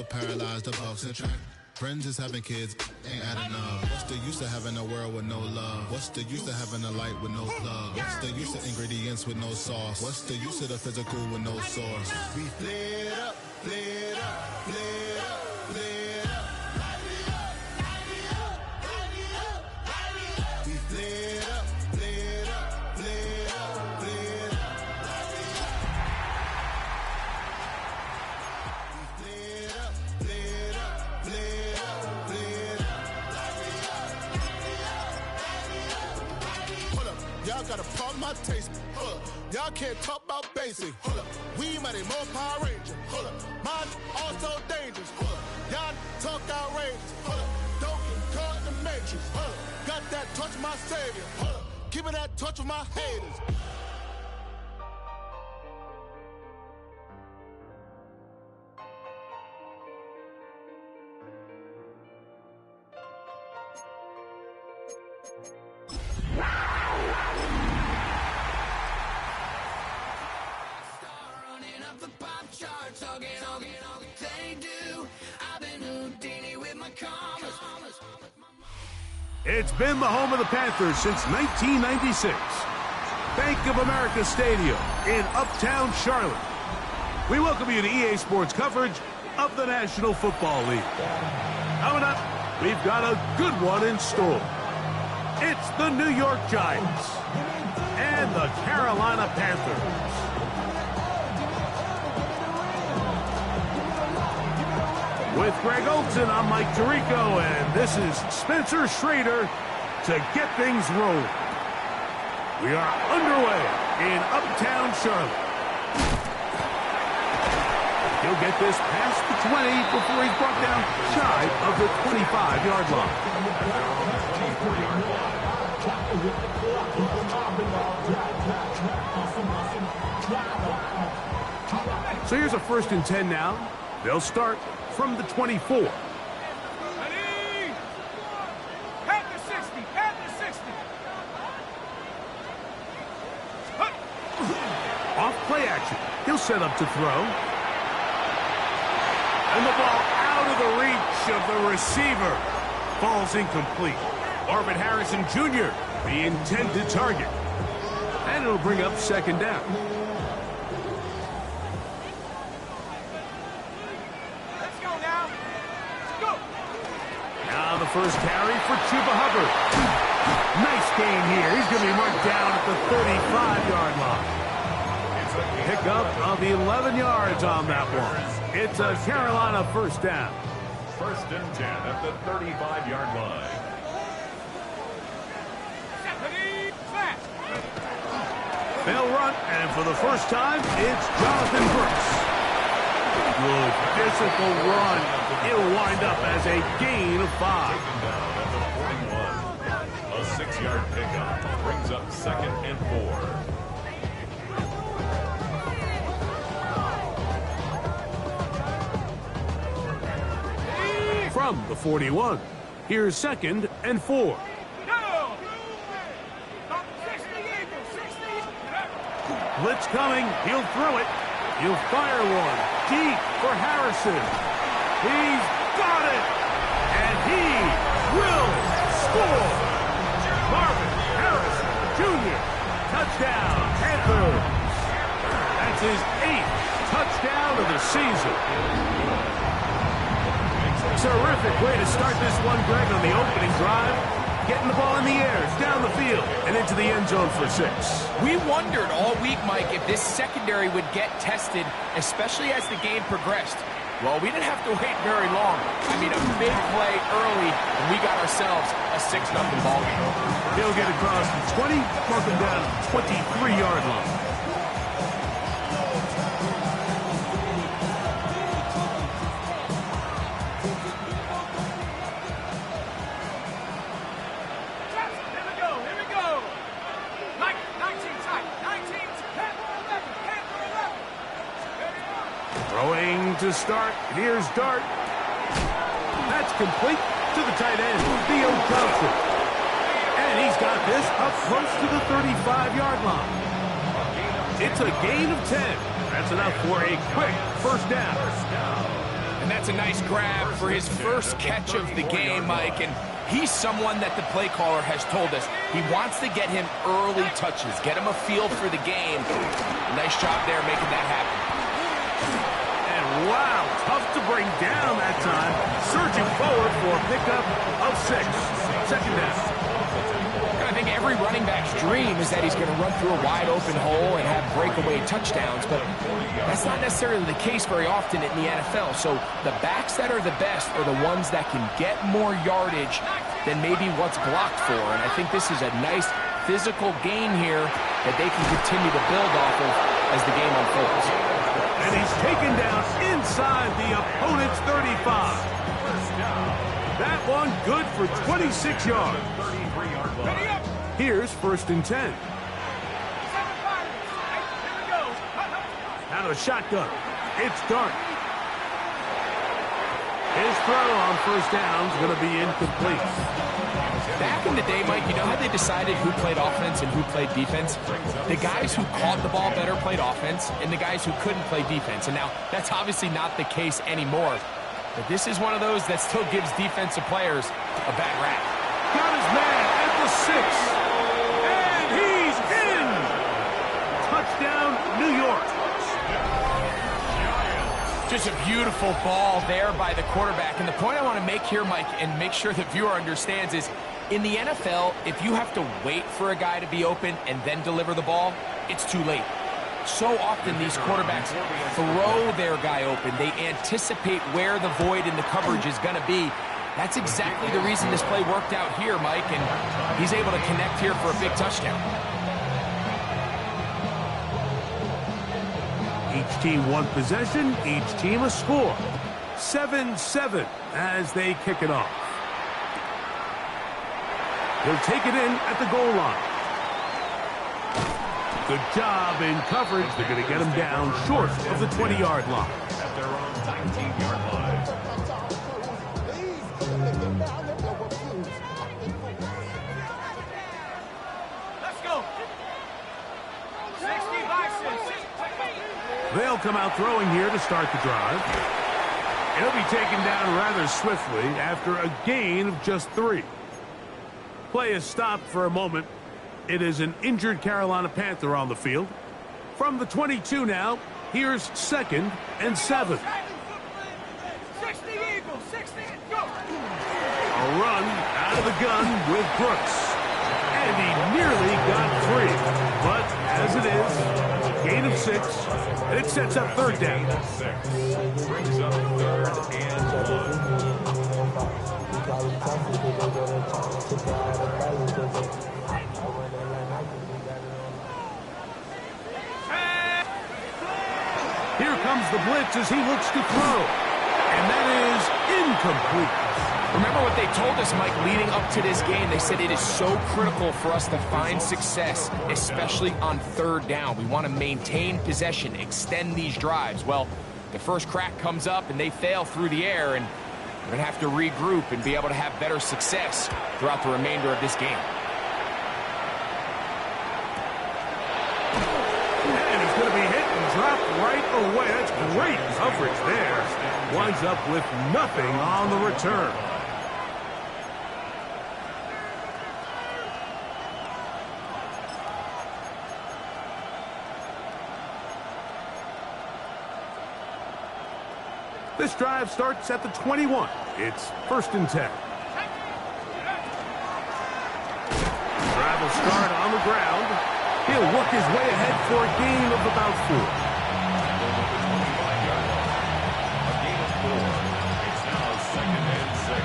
Paralyzed the boxing track. Friends is having kids, ain't adding up. What's the use of having a world with no love? What's the use of having a light with no plug? What's the use of ingredients with no sauce? What's the use of the physical with no source? We fled up, fled up, fled up, fled up. Light it up, light it up, light it up, light it up. We fled up, fled up, fled up, fled up. Light it up. We fled up, fled up, fled up, fled up. Light it up, light it up, light it up, light it up. Hold up, y'all got a problem, my taste. Hold up, y'all can't talk about basic. Hold up, we might more Power Ranger. Hold up, mine also dangerous. Hold up, y'all talk outrageous. Hold up, don't get caught in the matrix. Hold up, got that touch of my savior. Hold up, keeping that touch with my haters. It's been the home of the Panthers since 1996. Bank of America Stadium in Uptown Charlotte. We welcome you to EA Sports coverage of the National Football League. Coming up, we've got a good one in store. It's the New York Giants and the Carolina Panthers. With Greg Olson, I'm Mike Tirico, and this is Spencer Schrader to get things rolling. We are underway in Uptown Charlotte. He'll get this past the 20 before he's brought down shy of the 25-yard line. So here's a 1st and 10 now. They'll start from the 24. Ready? Pat the 60, pat the 60. Off play action. He'll set up to throw. And the ball out of the reach of the receiver. Ball's incomplete. Marvin Harrison Jr., the intended target. And it'll bring up 2nd down. First carry for Chuba Hubbard. Nice gain here. He's going to be marked down at the 35-yard line. Pickup of 11 yards on that one. It's a Carolina 1st down. 1st and 10 at the 35-yard line. They'll run, and for the first time, it's Jonathan Brooks. Good physical run. It'll wind up as a gain of 5. Taken down at the 41. A 6-yard pickup brings up 2nd and 4. From the 41, here's 2nd and 4. Blitz coming. He'll throw it. He'll fire one deep for Harrison. He's got it. And he will score. Marvin Harrison Jr. Touchdown, Panthers. That's his 8th touchdown of the season. Terrific way to start this one, Greg, on the opening drive. Getting the ball in the air, down the field, and into the end zone for 6. We wondered all week, Mike, if this secondary would get tested, especially as the game progressed. Well, we didn't have to wait very long. I mean, a big play early, and we got ourselves a 6-0 ball game. He'll get across the 20, mark him down at the 23-yard line. To start, here's Dart. That's complete to the tight end, Theo Johnson. And he's got this up close to the 35-yard line. It's a gain of 10. That's enough for a quick 1st down. And that's a nice grab for his first catch of the game, Mike. And he's someone that the play caller has told us he wants to get him early touches, get him a feel for the game. Nice job there making that happen. And wow, tough to bring down that time. Surging forward for a pickup of 6. Second down. I think every running back's dream is that he's going to run through a wide open hole and have breakaway touchdowns, but that's not necessarily the case very often in the NFL. So the backs that are the best are the ones that can get more yardage than maybe what's blocked for. And I think this is a nice physical gain here that they can continue to build off of as the game unfolds. And he's taken down inside the opponent's 35. That one good for 26 yards. Here's 1st and 10. Out of the shotgun. It's Dart. His throw on 1st down is going to be incomplete. Back in the day, Mike, you know how they decided who played offense and who played defense? The guys who caught the ball better played offense, and the guys who couldn't play defense. And now, that's obviously not the case anymore. But this is one of those that still gives defensive players a bad rap. Got his man at the 6. And he's in! Touchdown, New York. Just a beautiful ball there by the quarterback. And the point I want to make here, Mike, and make sure the viewer understands is, in the NFL, if you have to wait for a guy to be open and then deliver the ball, it's too late. So often these quarterbacks throw their guy open. They anticipate where the void in the coverage is going to be. That's exactly the reason this play worked out here, Mike, and he's able to connect here for a big touchdown. Each team one possession, each team a score. 7-7 as they kick it off. He'll take it in at the goal line. Good job in coverage. They're going to get him down short of the 20-yard line. At their own 19-yard line. Let's go. 60 by 6. They'll come out throwing here to start the drive. He'll be taken down rather swiftly after a gain of just 3. Play is stopped for a moment. It is an injured Carolina Panther on the field. From the 22 now, here's 2nd and 7. 60 Eagles, 60, go. A run out of the gun with Brooks. And he nearly got 3. But as it is, gain of 6, and it sets up 3rd down. 6 brings up 3rd and 1. Here comes the blitz as he looks to throw. And that is incomplete. Remember what they told us, Mike, leading up to this game. They said it is so critical for us to find success, especially on 3rd down. We want to maintain possession, extend these drives. Well, the first crack comes up and they fail through the air, and we're going to have to regroup and be able to have better success throughout the remainder of this game. And he's going to be hit and dropped right away. That's great coverage there. Winds up with nothing on the return. This drive starts at the 21. It's 1st and 10. Drive will start on the ground. He'll work his way ahead for a gain of about 4. A gain of 4. It's now 2nd and 6.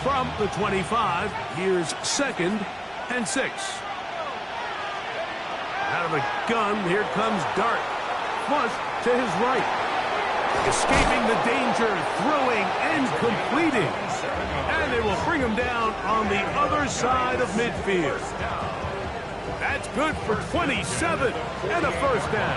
From the 25, here's 2nd and 6. Out of the gun, here comes Dart. Flush to his right. Escaping the danger, throwing and completing. And they will bring him down on the other side of midfield. That's good for 27 and a 1st down.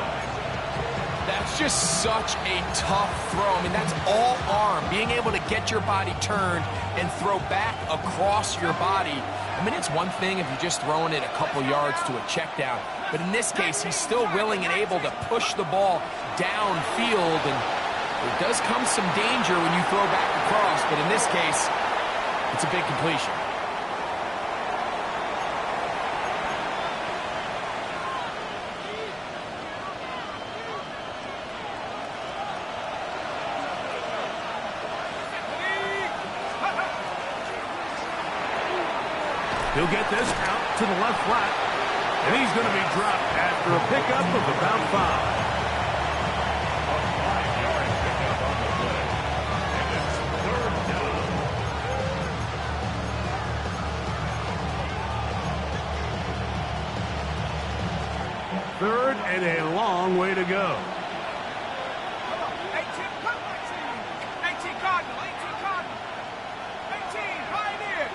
That's just such a tough throw. I mean, that's all arm. Being able to get your body turned and throw back across your body. I mean, it's one thing if you're just throwing it a couple yards to a check down. But in this case, he's still willing and able to push the ball downfield. And there does come some danger when you throw back across. But in this case, it's a big completion. He'll get this out to the left flat, and he's going to be dropped after a pickup of about 5. A 5-yard pickup on the play. And it's 3rd down. Third and a long way to go. 18, cut 18 Cardinal, 18 Cardinal. 18, Pioneer.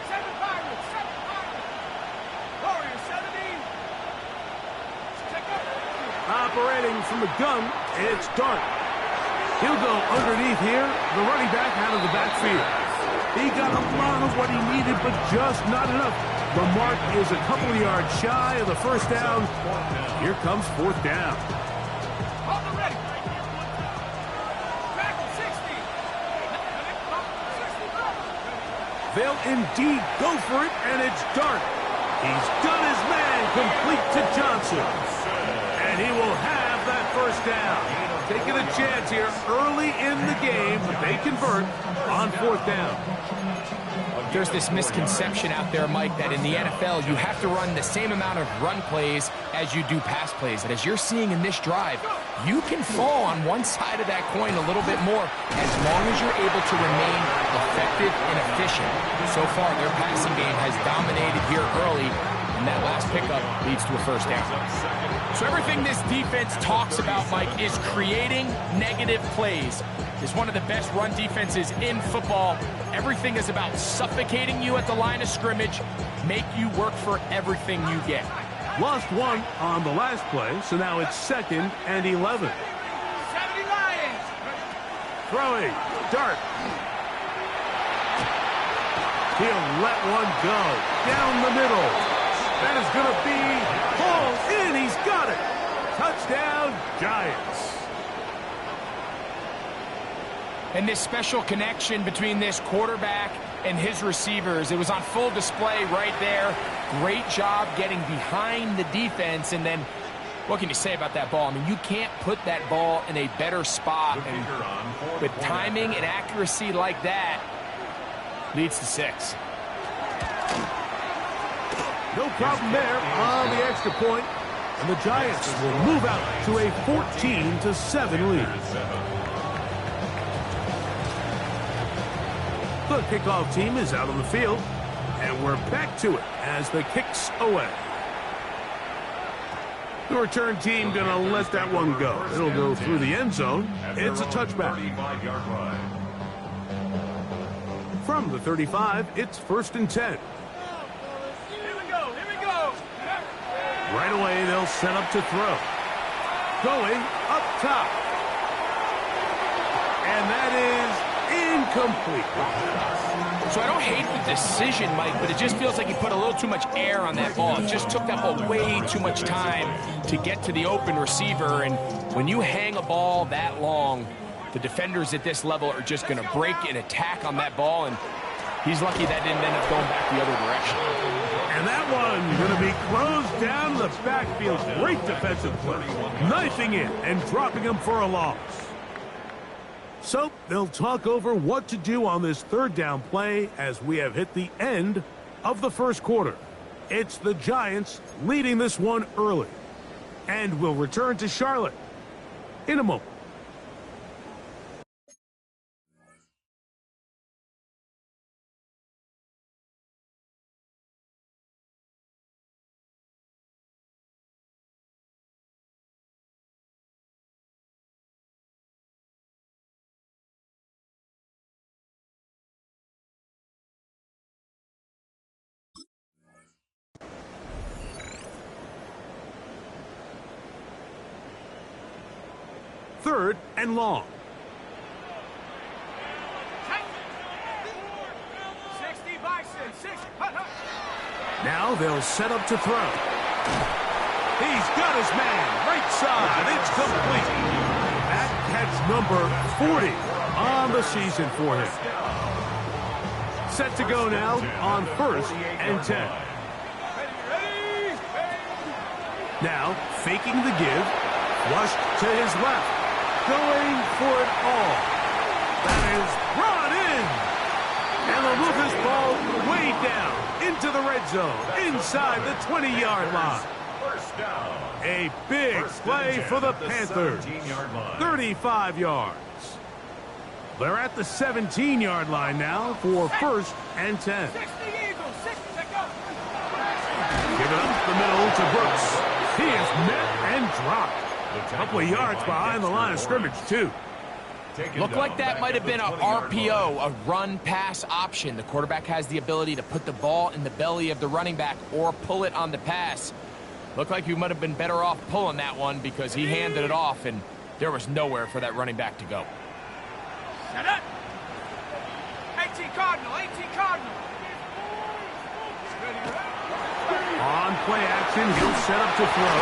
7 Pirates, 7 Pirates. Warriors, 17. Check up. Operating from the gun, it's Dart. He'll go underneath here, the running back out of the backfield. He got a lot of what he needed, but just not enough. The mark is a couple of yards shy of the first down. Here comes 4th down. Hold the ready. Tackle 60. They'll indeed go for it, and it's Dart. He's done his man complete to Johnson. And he will have that first down. Taking a chance here early in the game, but they convert on 4th down. There's this misconception out there, Mike, that in the NFL you have to run the same amount of run plays as you do pass plays. And as you're seeing in this drive, you can fall on one side of that coin a little bit more as long as you're able to remain effective and efficient. So far, their passing game has dominated here early, and that last pickup leads to a first down. So everything this defense talks about, Mike, is creating negative plays. It's one of the best run defenses in football. Everything is about suffocating you at the line of scrimmage, make you work for everything you get. Lost one on the last play, so now it's 2nd and 11. 70 Lions. Throwing, Dart. He'll let one go down the middle. That is going to be pulled in. He's got it. Touchdown, Giants. And this special connection between this quarterback and his receivers, it was on full display right there. Great job getting behind the defense. And then, what can you say about that ball? I mean, you can't put that ball in a better spot. And with timing and accuracy like that, leads to 6. No problem there on the extra point. And the Giants will move out to a 14-7 lead. The kickoff team is out on the field, and we're back to it as the kick's away. The return team going to let that one go. It'll go through the end zone. It's a touchback. 35-yard line. From the 35, it's 1st and 10. Here we go, here we go. Right away, they'll set up to throw. Going up top. And that is incomplete. So I don't hate the decision, Mike, but it just feels like he put a little too much air on that ball. It just took that ball way too much time to get to the open receiver. And when you hang a ball that long, the defenders at this level are just going to break and attack on that ball. And he's lucky that didn't end up going back the other direction. And that one going to be closed down the backfield. Great defensive play. Knifing in and dropping him for a loss. So they'll talk over what to do on this 3rd down play as we have hit the end of the first quarter. It's the Giants leading this one early. And we'll return to Charlotte in a moment. 3rd and long. 60 by 6. Now they'll set up to throw. He's got his man. Right side. It's complete. That catch number 40 on the season for him. Set to go now on 1st and 10. Now, faking the give, flushed to his left, going for it all. That is brought in. And they'll move this ball way down into the red zone, inside the 20-yard line. A big play for the Panthers. 35 yards. They're at the 17-yard line now for 1st and 10. Give Give it up the middle to Brooks. He is met and dropped. A couple of yards behind the line of scrimmage, too. Looked like that might have been a RPO, a run-pass option. The quarterback has the ability to put the ball in the belly of the running back or pull it on the pass. Looked like you might have been better off pulling that one because he handed it off, and there was nowhere for that running back to go. Set up. 18 Cardinal. On play action, he'll set up to throw.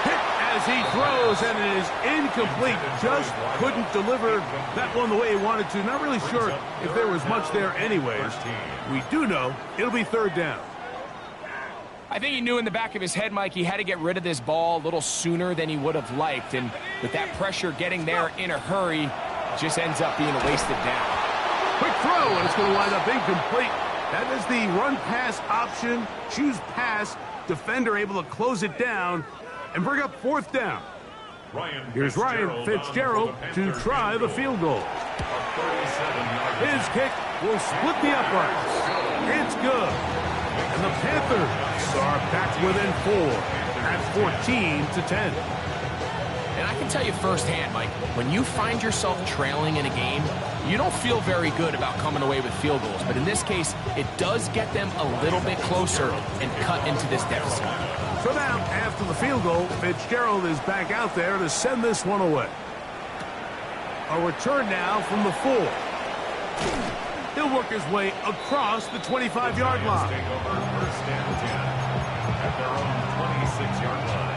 Hit as he throws, and it is incomplete. Just couldn't deliver that one the way he wanted to. Not really sure if there was much there anyways. We do know it'll be 3rd down. I think he knew in the back of his head, Mike, he had to get rid of this ball a little sooner than he would have liked. And with that pressure getting there in a hurry, it just ends up being a wasted down. Quick throw, and it's going to wind up incomplete. That is the run-pass option. Choose pass. Defender able to close it down and bring up 4th down. Here's Ryan Fitzgerald to try the field goal. His kick will split the uprights. It's good. And the Panthers are back within 4 at 14-10. And I can tell you firsthand, Mike, when you find yourself trailing in a game, you don't feel very good about coming away with field goals. But in this case, it does get them a little bit closer and cut into this deficit. So now, after the field goal, Fitzgerald is back out there to send this one away. A return now from the 4. He'll work his way across the 25-yard line. Take over 1st and 10 at their own 26-yard line.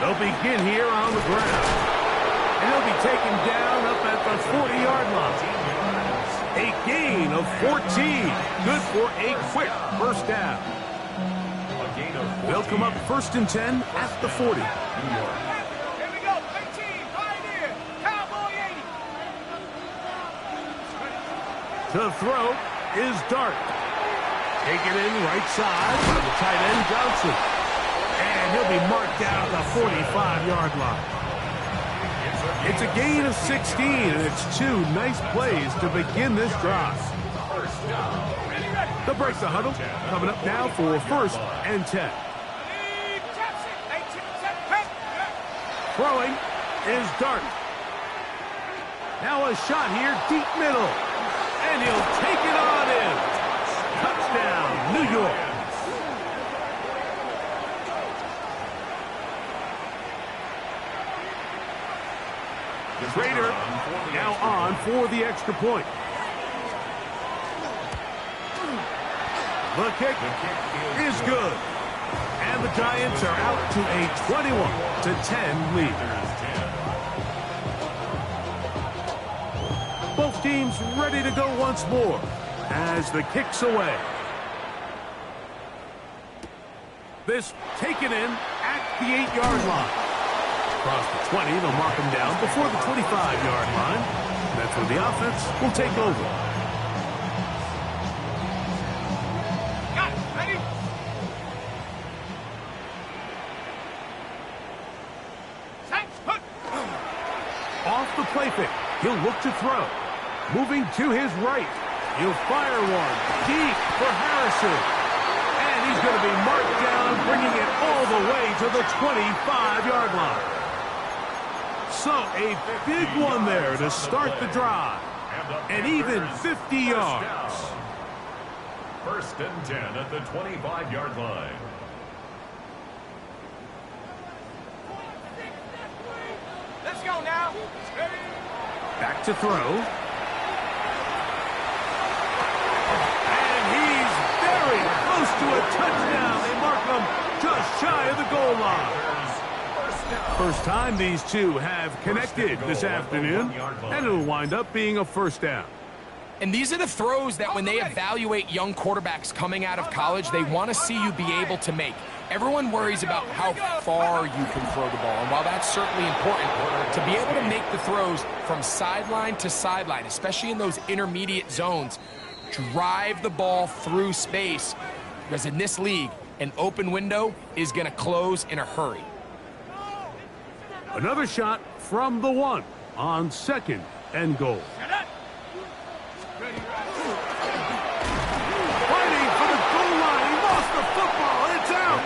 They'll begin here on the ground. And he'll be taken down up at the 40-yard line. A gain of 14. Good for a quick 1st down. They'll come up 1st and 10 at the 40. Here we go. 18. Pioneer. Cowboy 80. To throw is Dart. Take it in right side by the tight end Johnson. And he'll be marked down at the 45-yard line. It's a gain of 16, and it's 2 nice plays to begin this drive. They'll break the huddle. Coming up now for 1st and 10. Throwing is Dart. Now a shot here, deep middle. And he'll take it on in. Touchdown, New York. Trader now on for the extra point. The kick is good. And the Giants are out to a 21-10 lead. Both teams ready to go once more as the kick's away. This taken in at the 8-yard line. Across the 20, they'll mark him down before the 25-yard line. That's where the offense will take over. Got it. Ready? Set. Put. Off the play fake, he'll look to throw. Moving to his right, he'll fire one deep for Harrison. And he's going to be marked down, bringing it all the way to the 25-yard line. So a big one there to start the drive. And even 50 yards. First and 10 at the 25-yard line. Let's go now. Back to throw. And he's very close to a touchdown. They mark him just shy of the goal line. First time these two have connected this afternoon, and it'll wind up being a first down. And these are the throws that when they evaluate young quarterbacks coming out of college, they want to see you be able to make. Everyone worries about how far you can throw the ball, and while that's certainly important, to be able to make the throws from sideline to sideline, especially in those intermediate zones, drive the ball through space, because in this league, an open window is going to close in a hurry. Another shot from the 1 on 2nd and goal. Fighting for the goal line. He lost the football. It's out.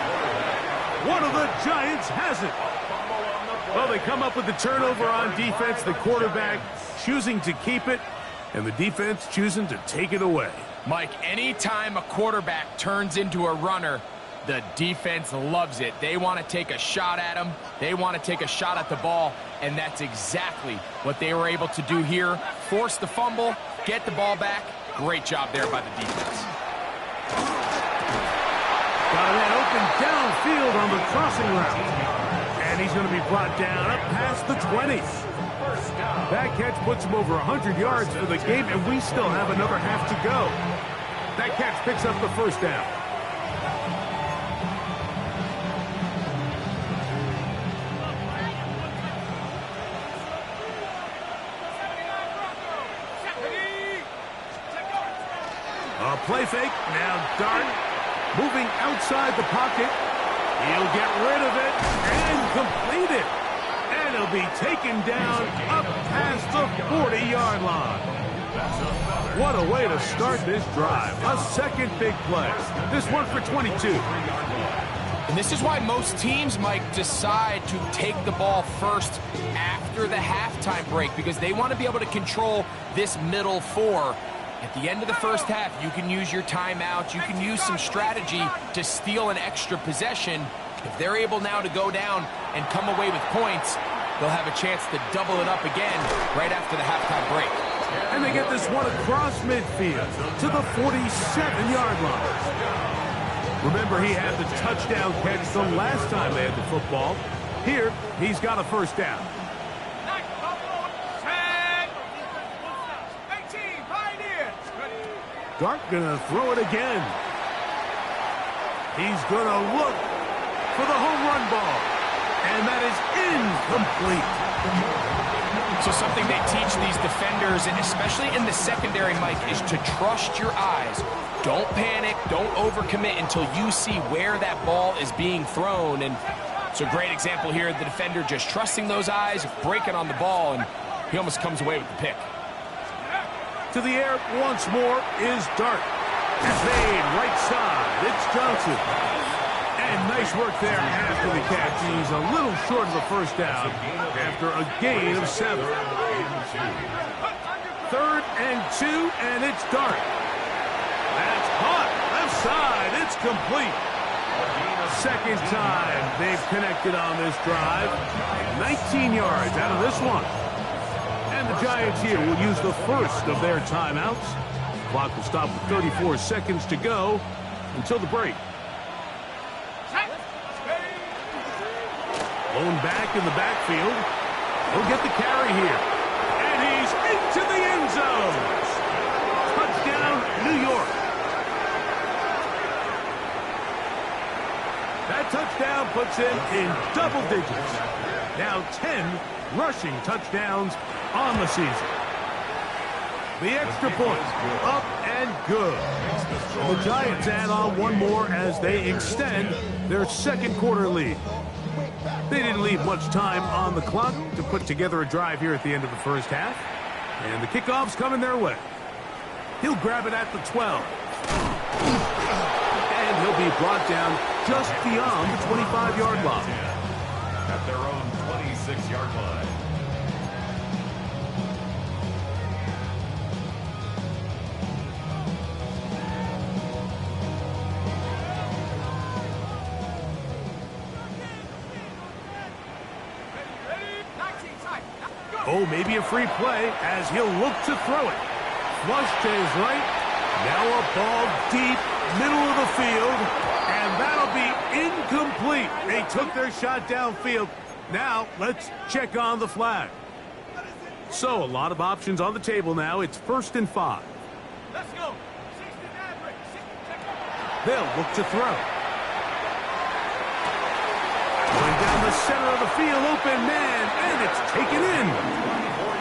One of the Giants has it. Well, they come up with the turnover on defense. The quarterback choosing to keep it, and the defense choosing to take it away. Mike, anytime a quarterback turns into a runner, the defense loves it. They want to take a shot at him. They want to take a shot at the ball, and that's exactly what they were able to do here. Force the fumble, get the ball back. Great job there by the defense. Got that open downfield on the crossing route. And he's going to be brought down up past the 20. That catch puts him over 100 yards for the game, and we still have another half to go. That catch picks up the first down. A play fake, now Dart, moving outside the pocket. He'll get rid of it and complete it. And he'll be taken down up past the 40-yard line. What a way to start this drive. A second big play. This one for 22. And this is why most teams, Mike, decide to take the ball first after the halftime break, because they want to be able to control this middle 4. At the end of the first half, you can use your timeout. You can use some strategy to steal an extra possession. If they're able now to go down and come away with points, they'll have a chance to double it up again right after the halftime break. And they get this one across midfield to the 47-yard line. Remember, he had the touchdown catch the last time they had the football. Here, he's got a first down. Dart gonna throw it again. He's gonna look for the home run ball. And that is incomplete. So something they teach these defenders, and especially in the secondary, Mike, is to trust your eyes. Don't panic, don't overcommit until you see where that ball is being thrown. And it's a great example here, the defender just trusting those eyes, breaking on the ball, and he almost comes away with the pick. To the air once more is Dart. It's made right side. It's Johnson. And nice work there after the catch. He's a little short of the first down after a gain of 7. 3rd and 2, and it's Dart. That's caught. Left side. It's complete. Second time they've connected on this drive. 19 yards out of this one. And the Giants here will use the first of their timeouts. Clock will stop with 34 seconds to go until the break. Blown back in the backfield. He'll get the carry here. And he's into the end zone. Touchdown, New York. That touchdown puts him in double digits. Now 10 rushing touchdowns on the season. The extra point, up and good. The Giants add on one more as they extend their second quarter lead. They didn't leave much time on the clock to put together a drive here at the end of the first half. And the kickoff's coming their way. He'll grab it at the 12. And he'll be brought down just beyond the 25-yard line. At their own 26-yard line. Oh, maybe a free play as he'll look to throw it. Flush to his right. Now a ball deep, middle of the field. And that'll be incomplete. They took their shot downfield. Now, let's check on the flag. So, a lot of options on the table now. It's 1st and 5. Let's go. They'll look to throw. Going down the center of the field, open man, and it's taken in.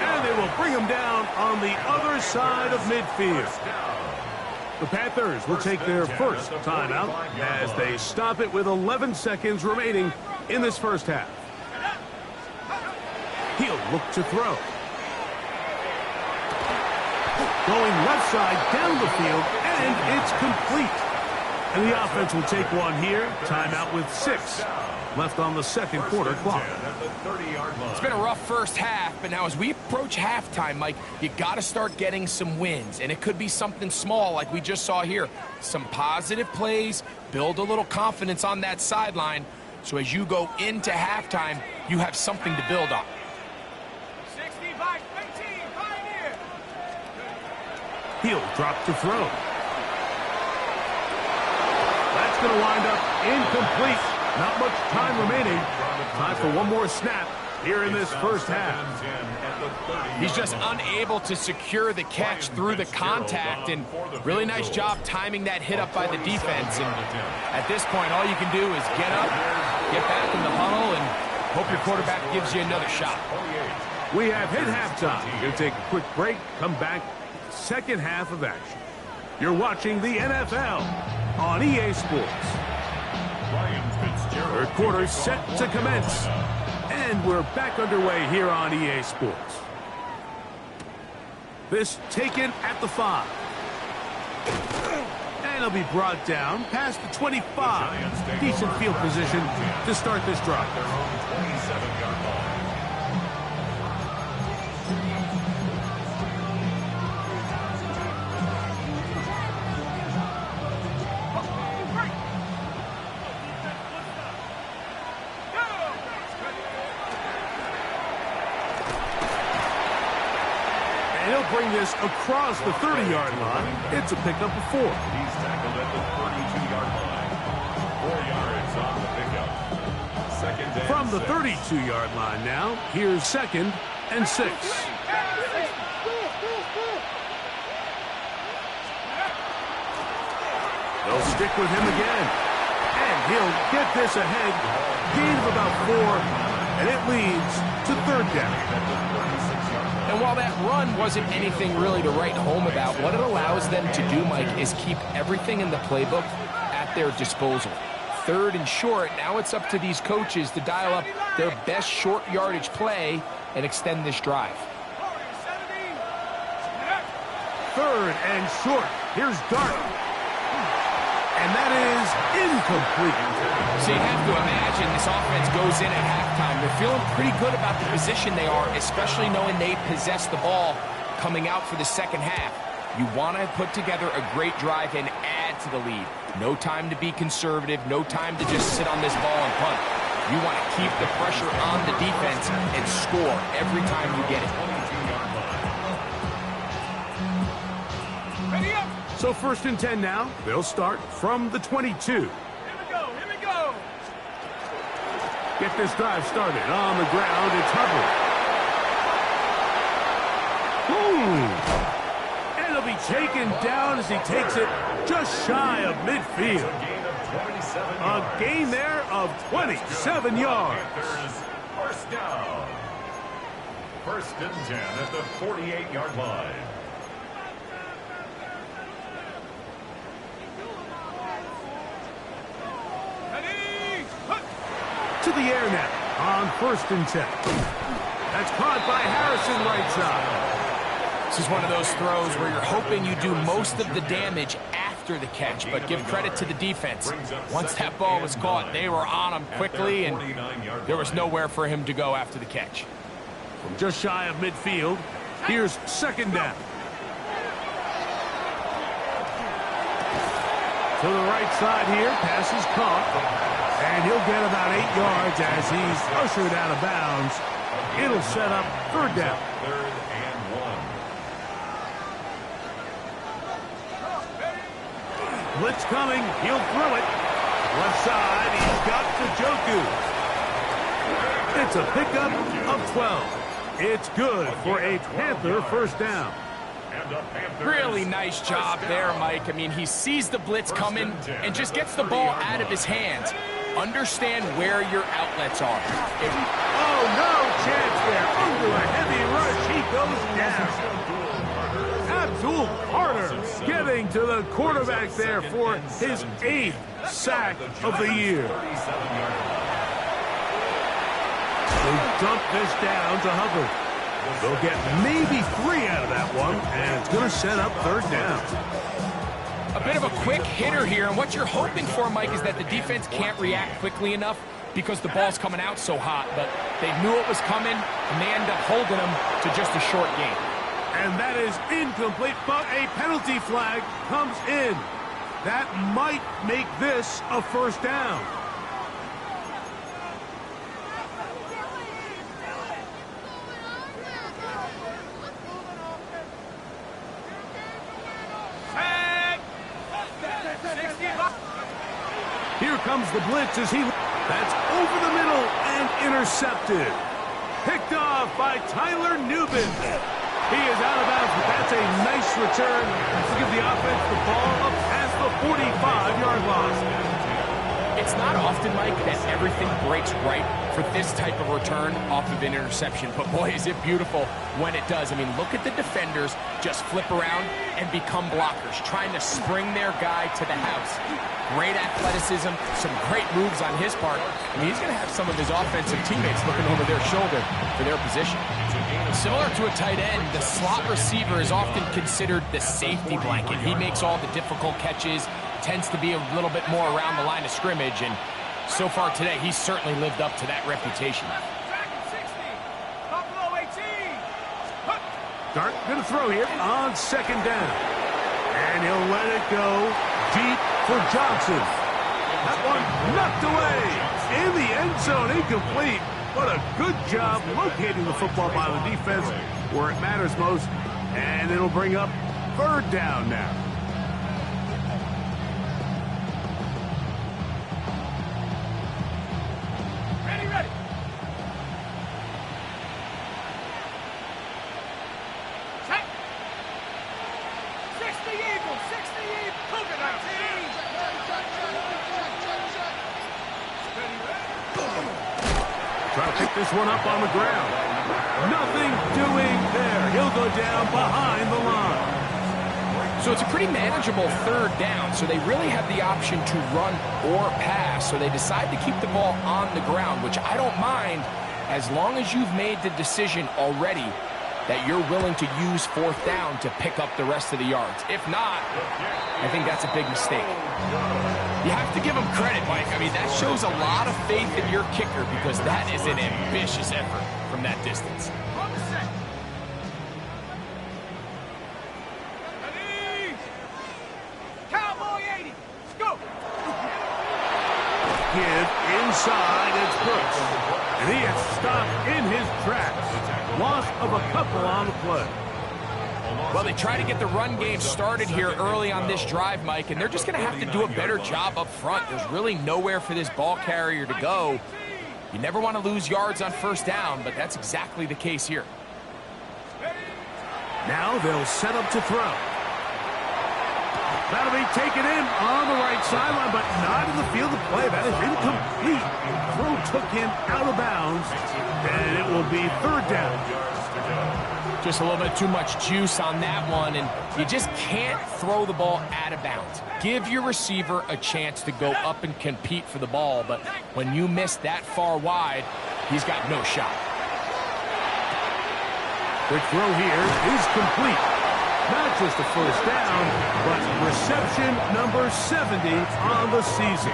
And they will bring him down on the other side of midfield. The Panthers will take their first timeout as they stop it with 11 seconds remaining in this first half. He'll look to throw. Going left side down the field, and it's complete. And the offense will take one here. Timeout with 6 left on the second quarter clock. It's been a rough first half, but now as we approach halftime, Mike, you got to start getting some wins. And it could be something small like we just saw here. Some positive plays, build a little confidence on that sideline. So as you go into halftime, you have something to build on. 60 by 15, Pioneer. He'll drop to throw. That's going to wind up incomplete. Not much time remaining. Time for one more snap here in this first half. He's just unable to secure the catch through the contact, and really nice job timing that hit up by the defense. And at this point, all you can do is get up, get back in the huddle, and hope your quarterback gives you another shot. We have hit halftime. We're going to take a quick break, come back, second half of action. You're watching the NFL on EA Sports. Third quarter set to commence. And we're back underway here on EA Sports. This taken at the 5. And it'll be brought down past the 25. Decent field position to start this drive. Bring this across the 30-yard line. It's a pickup of 4. He's tackled at the 32-yard line. 4 yards on the pickup. Second and From the 6. 32-yard line now, here's 2nd and 6. They'll stick with him again. And he'll get this ahead. Gain of about 4. And it leads to 3rd down. And while that run wasn't anything really to write home about, what it allows them to do, Mike, is keep everything in the playbook at their disposal. 3rd and short, now it's up to these coaches to dial up their best short yardage play and extend this drive. 3rd and short. Here's Dart. And that is incomplete. So you have to imagine this offense goes in at halftime. They're feeling pretty good about the position they are, especially knowing they possess the ball coming out for the second half. You want to put together a great drive and add to the lead. No time to be conservative, no time to just sit on this ball and punt. You want to keep the pressure on the defense and score every time you get it. So 1st and 10 now. They'll start from the 22. Here we go. Get this drive started on the ground. It's Hubbard. And it'll be taken down as he takes it just shy of midfield. A gain there of 27 yards. First down. 1st and 10 at the 48-yard line. To the air now on 1st and 10. That's caught by Harrison right side. This is one of those throws where you're hoping you do most of the damage after the catch, but give credit to the defense. Once that ball was caught, they were on him quickly, and there was nowhere for him to go after the catch. From just shy of midfield, here's 2nd down. To the right side here, pass is caught. And he'll get about 8 yards as he's ushered out of bounds It'll set up third down. 3rd and 1. Blitz coming. He'll throw it. Left side. He's got Njoku. It's a pickup of 12. It's good for a Panther first down. Really nice job there, Mike. I mean, he sees the blitz coming and just gets the ball out of his hands. Understand where your outlets are. Oh, no chance there. Under a heavy rush, he goes down. Abdul Carter getting to the quarterback there for his 8th sack of the year. They dump this down to Hubbard. They'll get maybe 3 out of that one, and it's going to set up third down. A bit of a quick hitter here, and what you're hoping for, Mike, is that the defense can't react quickly enough because the ball's coming out so hot, but they knew it was coming, and they end up holding them to just a short game. And that is incomplete, but a penalty flag comes in. That might make this a first down. Here comes the blitz as that's over the middle and intercepted. Picked off by Tyler Nubin. He is out of bounds, but that's a nice return to give the offense the ball up past the 45-yard line. It's not often, Mike, that everything breaks right for this type of return off of an interception. But, boy, is it beautiful when it does. I mean, look at the defenders just flip around and become blockers, trying to spring their guy to the house. Great athleticism, some great moves on his part. I mean, he's going to have some of his offensive teammates looking over their shoulder for their position. Similar to a tight end, the slot receiver is often considered the safety blanket. He makes all the difficult catches, tends to be a little bit more around the line of scrimmage, and so far today, he's certainly lived up to that reputation. Dart going to throw here on second down. And he'll let it go deep for Johnson. That one knocked away in the end zone, incomplete. What a good job locating the football by the defense where it matters most. And it'll bring up third down now. Ready. Check. 60 Eagles, 60 Eagles. Cougar 19. Trying to pick this one up on the ground. Nothing doing there. He'll go down behind the line. So it's a pretty manageable third down, so they really have the option to run or pass, so they decide to keep the ball on the ground, which I don't mind as long as you've made the decision already that you're willing to use fourth down to pick up the rest of the yards. If not, I think that's a big mistake. You have to give him credit, Mike. I mean, that shows a lot of faith in your kicker because that is an ambitious effort from that distance. Ready. Cowboy 80. Go. Give inside, it's Brooks. And he is stopped in his tracks. Loss of a couple on the play. Well, they try to get the run game started here early on this drive, Mike, and they're just going to have to do a better job up front. There's really nowhere for this ball carrier to go. You never want to lose yards on first down, but that's exactly the case here. Now they'll set up to throw. That'll be taken in on the right sideline, but not in the field of play. That is incomplete. Throw took him out of bounds, and it will be third down. Just a little bit too much juice on that one, and you just can't throw the ball out of bounds. Give your receiver a chance to go up and compete for the ball, but when you miss that far wide, he's got no shot. The throw here is complete. Not just a first down, but reception number 70 on the season.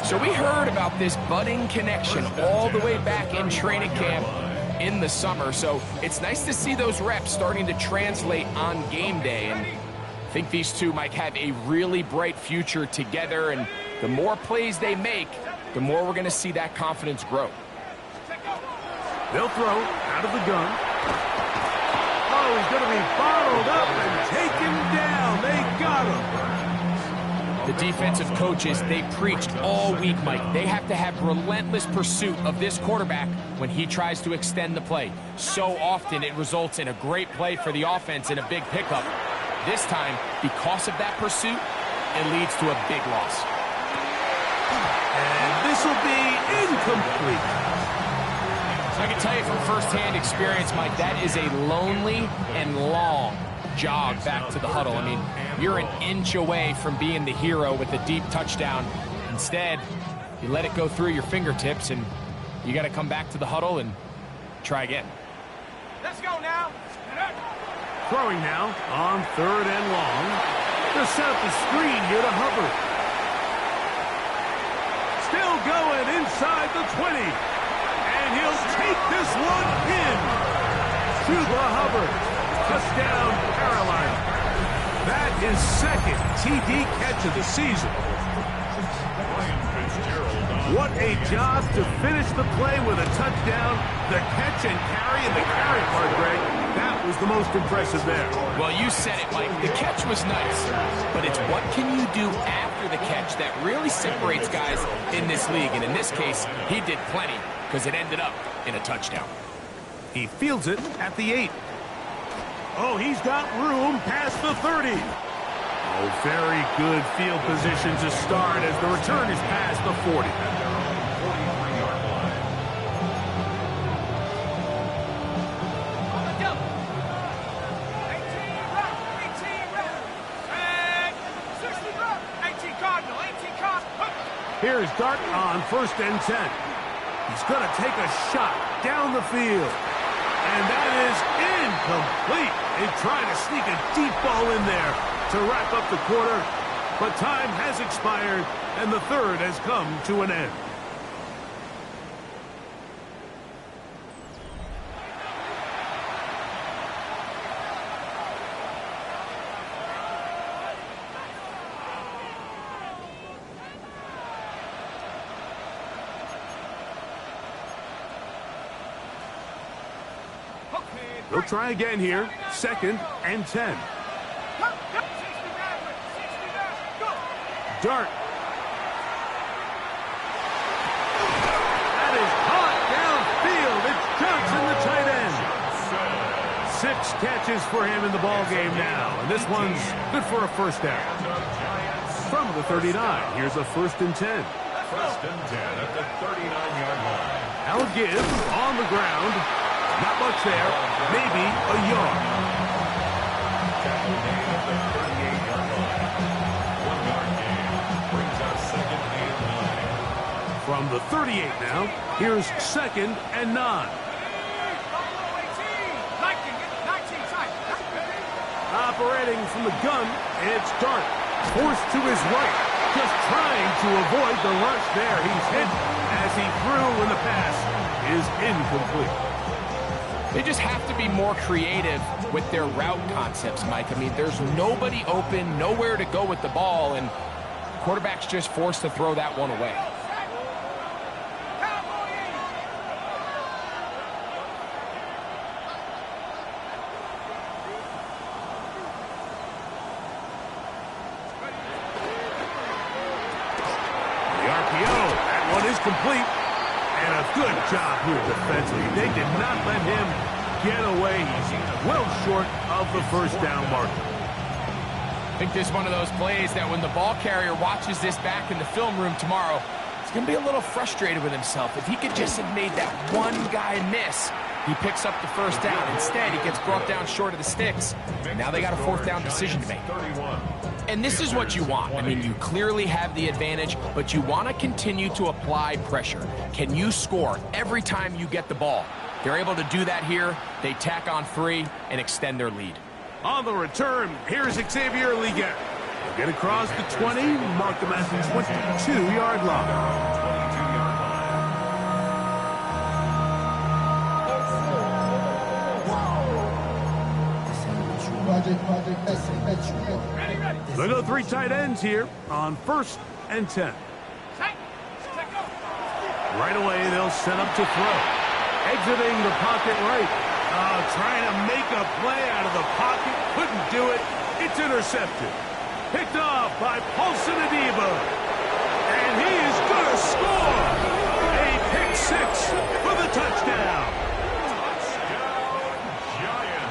So we heard about this budding connection all the way back in training camp in the summer, so it's nice to see those reps starting to translate on game day, and I think these two might have a really bright future together, and the more plays they make, the more we're going to see that confidence grow. They'll throw out of the gun. Oh, he's going to be bottled up and taken down. They got him. The defensive coaches, they preached all week, Mike. They have to have relentless pursuit of this quarterback when he tries to extend the play. So often it results in a great play for the offense and a big pickup. This time, because of that pursuit, it leads to a big loss. And this will be incomplete. I can tell you from firsthand experience, Mike, that is a lonely and long jog back to the huddle. I mean, you're an inch away from being the hero with a deep touchdown. Instead, you let it go through your fingertips, and you got to come back to the huddle and try again. Let's go now. Throwing now on 3rd and long. They'll set up the screen here to Hubbard. Still going inside the 20. And he'll take this one in. Chuba Hubbard. Touchdown, Carolina. That is 2nd TD catch of the season. What a job to finish the play with a touchdown. The catch and carry, and the carry part, Greg, that was the most impressive there. Well, you said it, Mike. The catch was nice, but it's what can you do after the catch that really separates guys in this league. And in this case, he did plenty because it ended up in a touchdown. He fields it at the 8. Oh, he's got room past the 30. Oh, very good field position to start as the return is past the 40. Here's Dart on 1st and 10. He's going to take a shot down the field. And that is incomplete. They try to sneak a deep ball in there to wrap up the quarter. But time has expired, and the 3rd has come to an end. They'll try again here. 2nd and 10. Dart. That is caught downfield. It's Johnson, the tight end. 6 catches for him in the ball game now. And this one's good for a 1st down. From the 39, here's a 1st and 10. 1st and 10 at the 39-yard line. Al Gibbs on the ground. Not much there. Maybe a yard. Tackle gain at the 38-yard line. 1-yard gain brings out 2nd and 9. From the 38 now, here's 2nd and 9. Operating from the gun, it's Dart. Forced to his right. Just trying to avoid the rush there. He's hit as he threw when the pass is incomplete. They just have to be more creative with their route concepts, Mike. I mean, there's nobody open, nowhere to go with the ball, and quarterback's just forced to throw that one away. The RPO, that one is complete. And a good job here defensively. They did not let him get away. He's well short of the 1st down marker. I think this is one of those plays that when the ball carrier watches this back in the film room tomorrow, he's going to be a little frustrated with himself. If he could just have made that one guy miss, he picks up the 1st down. Instead, he gets brought down short of the sticks. Now they got a 4th down decision to make. And this is what you want. I mean, you clearly have the advantage, but you want to continue to apply pressure. Can you score every time you get the ball? They're able to do that here. They tack on 3 and extend their lead. On the return, here's Xavier Leggett. He'll get across the 20, mark them at the 22-yard line. They'll go 3 tight ends here on 1st and 10. Right away, they'll set up to throw. Exiting the pocket right. Trying to make a play out of the pocket. Couldn't do it. It's intercepted. Picked off by Paulson Adebo. And he is going to score. A pick six for the touchdown.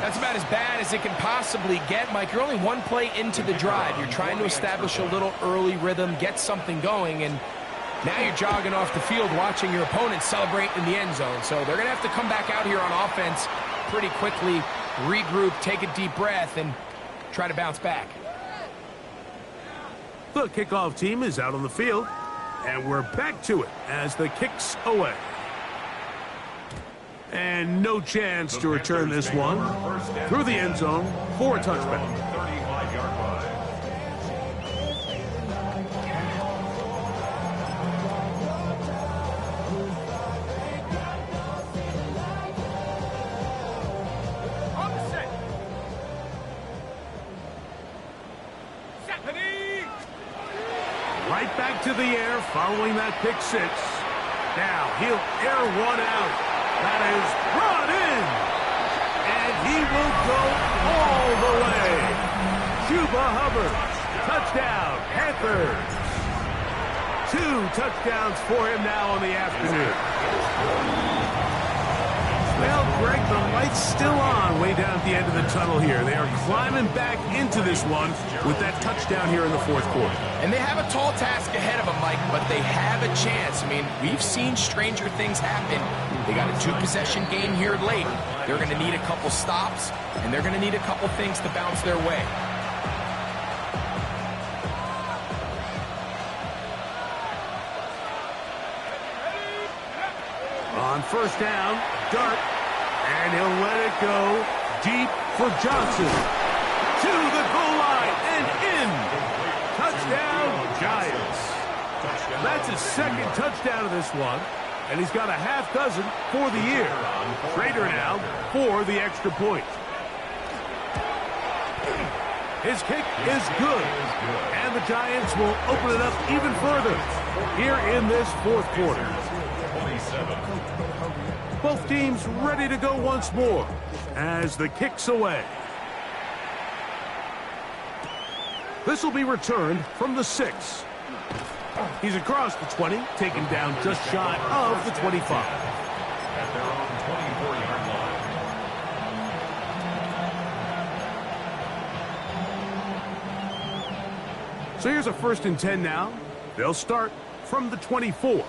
That's about as bad as it can possibly get, Mike. You're only one play into the drive. You're trying to establish a little early rhythm, get something going, and now you're jogging off the field watching your opponent celebrate in the end zone. So they're going to have to come back out here on offense pretty quickly, regroup, take a deep breath, and try to bounce back. The kickoff team is out on the field, and we're back to it as the kick's away. And no chance to return this one through the end zone for a touchback. 35-yard line. On the set. Right back to the air following that pick six. Now he'll air one out. That is brought in. And he will go all the way. Chuba Hubbard. Touchdown, Panthers. 2 touchdowns for him now on the afternoon. Well, Greg, the light's still on way down at the end of the tunnel here. They are climbing back into this one with that touchdown here in the fourth quarter. And they have a tall task ahead of them, Mike, but they have a chance. I mean, we've seen stranger things happen. They got a 2-possession game here late. They're going to need a couple stops, and they're going to need a couple things to bounce their way. On first down, Dart, and he'll let it go deep for Johnson. To the goal line and in. Touchdown, Giants. That's his second touchdown of this one, and he's got a half dozen for the year. Trader now for the extra point. His kick is good, and the Giants will open it up even further here in this fourth quarter. 27. Both teams ready to go once more as the kick's away. This will be returned from the 6. He's across the 20, taken down just shy of the 25. At their own 24-yard line. So here's a 1st and 10 now. They'll start from the 24.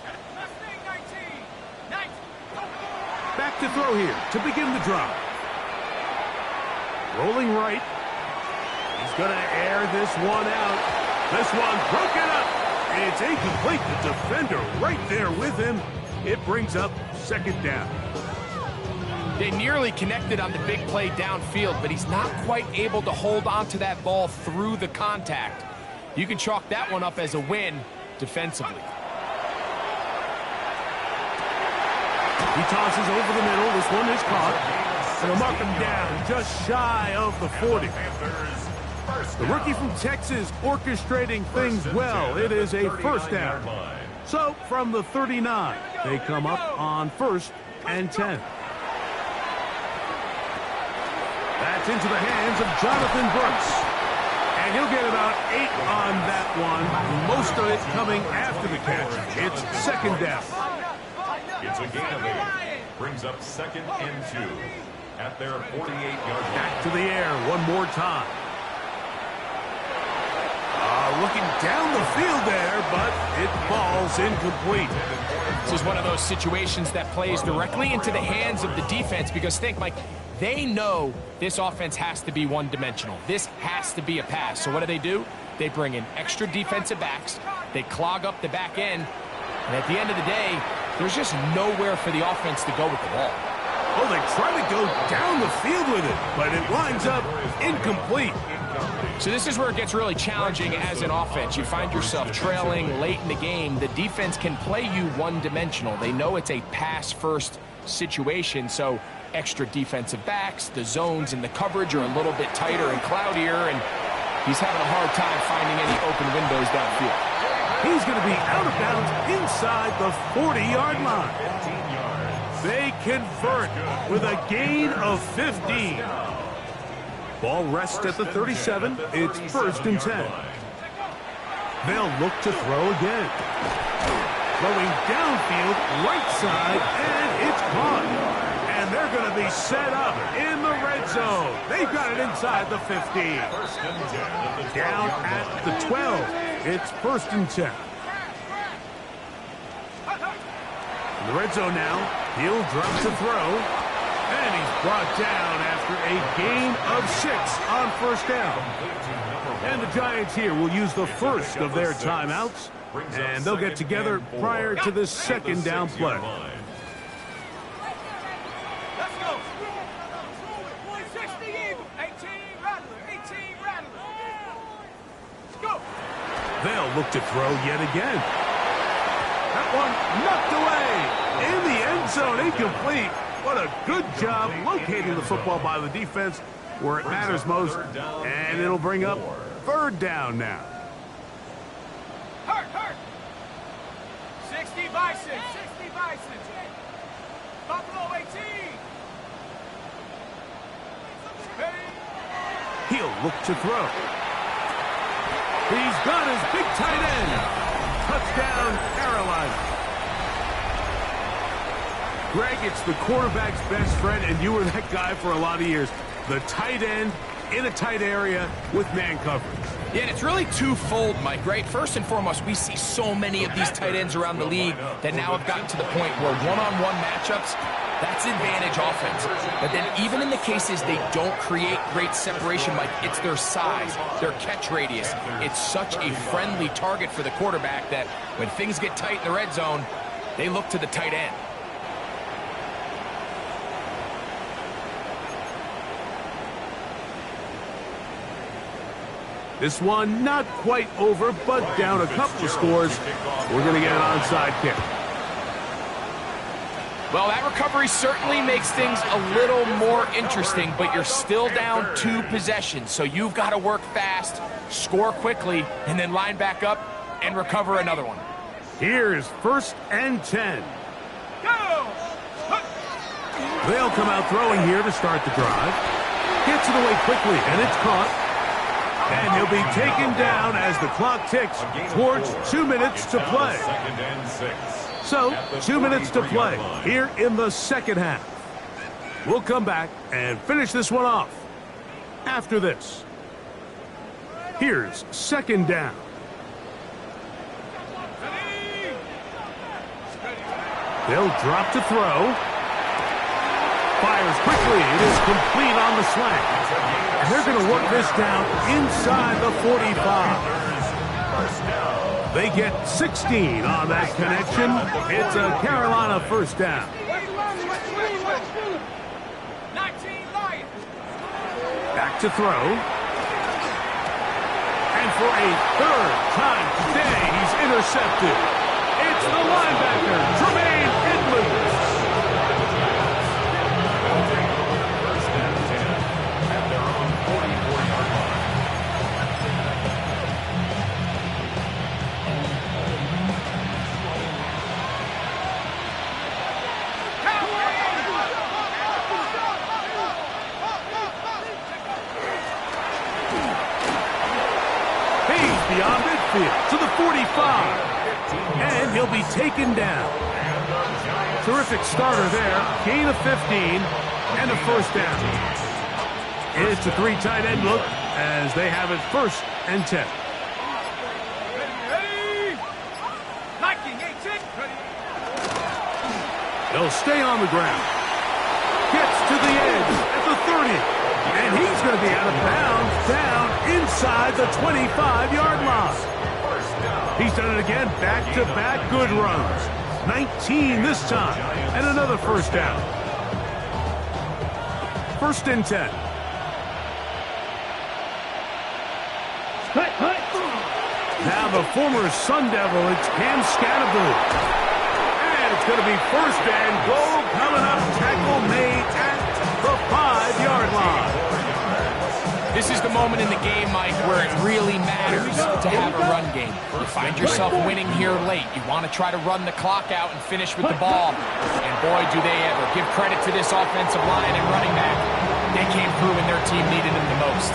Back to throw here to begin the drive. Rolling right. He's going to air this one out. This one broken up. It's incomplete. The defender right there with him. It brings up 2nd down. They nearly connected on the big play downfield, but he's not quite able to hold on to that ball through the contact. You can chalk that one up as a win defensively. He tosses over the middle. This one is caught. And they'll mark him down just shy of the 40. The rookie from Texas orchestrating things well. It is a 1st down. So from the 39, they come up on 1st and 10. That's into the hands of Jonathan Brooks. And he'll get about 8 on that one. Most of it coming after the catch. It's 2nd down. It's a gain of 8. Brings up 2nd and 2 at their 48-yard line. Back to the air one more time. Looking down the field there, but it falls incomplete. This is one of those situations that plays directly into the hands of the defense because think, Mike, they know this offense has to be one-dimensional. This has to be a pass. So what do? They bring in extra defensive backs. They clog up the back end. And at the end of the day, there's just nowhere for the offense to go with the ball. Oh, they try to go down the field with it, but it winds up incomplete. So this is where it gets really challenging as an offense. You find yourself trailing late in the game. The defense can play you one-dimensional. They know it's a pass-first situation, so extra defensive backs, the zones and the coverage are a little bit tighter and cloudier, and he's having a hard time finding any open windows downfield. He's going to be out of bounds inside the 40-yard line. 15 yards. They convert with a gain of 15. Ball rests at the 37. It's 1st and 10. They'll look to throw again. Throwing downfield, right side, and it's caught. And they're going to be set up in the red zone. They've got it inside the 15. Down at the 12. It's 1st and 10. In the red zone now, he'll drop to throw. And he's brought down after a gain of 6 on 1st down. And the Giants here will use the first of their timeouts. And they'll get together prior to this 2nd down play. Let's go. 60 Eagle. 18 Rattler. 18 Rattler. Let's go. They'll look to throw yet again. That one knocked away in the end zone, incomplete. What a good job locating the football by the defense where it matters most. And it'll bring up 3rd down now. Hurt. 60 Bison. 60 Bison. Buffalo 18. He'll look to throw. He's got his big tight end. Touchdown, Carolina. Greg, it's the quarterback's best friend, and you were that guy for a lot of years. The tight end in a tight area with man coverage. Yeah, and it's really twofold, Mike, right? First and foremost, we see so many of these tight ends around the league that now have gotten to the point where one-on-one matchups, that's advantage offense. But then even in the cases they don't create great separation, Mike, it's their size, their catch radius. It's such a friendly target for the quarterback that when things get tight in the red zone, they look to the tight end. This one not quite over, but down a couple of scores. We're going to get an onside kick. Well, that recovery certainly makes things a little more interesting, but you're still down 2 possessions, so you've got to work fast, score quickly, and then line back up and recover another one. Here's 1st and 10. Go! They'll come out throwing here to start the drive. Gets it away quickly, and it's caught. And he'll be taken down as the clock ticks towards 2 minutes to play. So, 2 minutes to play here in the 2nd half. We'll come back and finish this one off after this. Here's 2nd down. They'll drop to throw. Fires quickly. It is complete on the slant. And they're going to work this down inside the 45. They get 16 on that connection. It's a Carolina 1st down. 19 Lions. Back to throw. And for a 3rd time today, he's intercepted. It's the linebacker, Tremaine Edmonds. Beyond midfield to the 45. And he'll be taken down. Terrific starter there. Gain of 15 and a 1st down. It's a 3 tight end look as they have it 1st and 10. Ready. Liking 18. Ready. They'll stay on the ground. Gets to the edge at the 30. And he's going to be out of bounds down inside the 25-yard line. He's done it again, back-to-back good runs. 19 this time, and another 1st down. 1st and 10. Now the former Sun Devil, it's Cam Scattergood. And it's going to be 1st and goal coming up. Tackle made at the 5-yard line. This is the moment in the game, Mike, where it really matters to to have a run game. You find yourself winning here late. You want to try to run the clock out and finish with the ball. And boy, do they ever. Give credit to this offensive line and running back. They came through when their team needed them the most.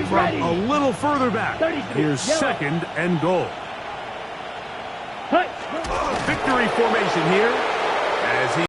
From a little further back, here's second and goal. Victory formation here as he